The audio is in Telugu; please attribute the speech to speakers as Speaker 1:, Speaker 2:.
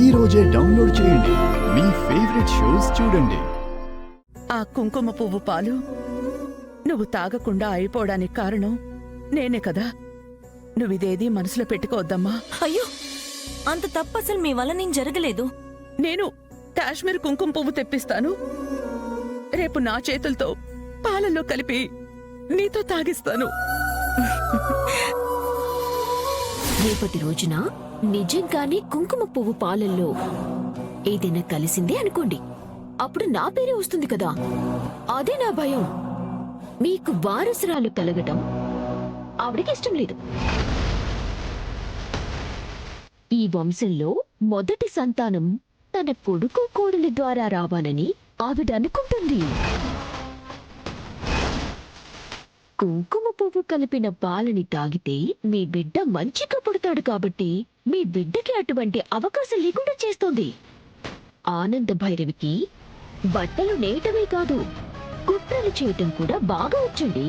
Speaker 1: ఈ రోజే డౌన్లోడ్ చేయండి. మీ ఫేవరెట్ షోస్ చూడండి.
Speaker 2: ఆ కుంకుమ పువ్వు పాలు నువ్వు తాగకుండా అయిపోవడానికి కారణం నేనే కదా. నువ్విదేదీ మనసులో పెట్టుకోవద్దమ్మా.
Speaker 3: అయ్యో, అంత తప్పు అసలు మీ వల్ల నేను జరగలేదు.
Speaker 2: నేను కాశ్మీర్ కుంకుమ పువ్వు తెప్పిస్తాను. రేపు నా చేతులతో పాలల్లో కలిపి నీతో తాగిస్తాను.
Speaker 4: రేపటి రోజున నిజంగానే కుంకుమ పువ్వు పాలల్లో ఏదైనా కలిసిందే అనుకోండి, అప్పుడు నా పేరే వస్తుంది కదా. అదే నా భయం. మీకు వారసురాలు కలగటం ఆవిడకి ఇష్టం లేదు. ఈ వంశంలో మొదటి సంతానం తన కొడుకు కోడలి ద్వారా రావాలని ఆవిడ అనుకుంటుంది. కుంకుమ పువ్వు కలిపిన పాలని తాగితే మీ బిడ్డ మంచిగా పుడతాడు కాబట్టి మీ బిడ్డకి అటువంటి అవకాశం లేకుండా చేస్తోంది. ఆనంద భైరవికి బట్టలు నేయటమే కాదు, కుట్రలు చేయటం కూడా బాగా వచ్చండి.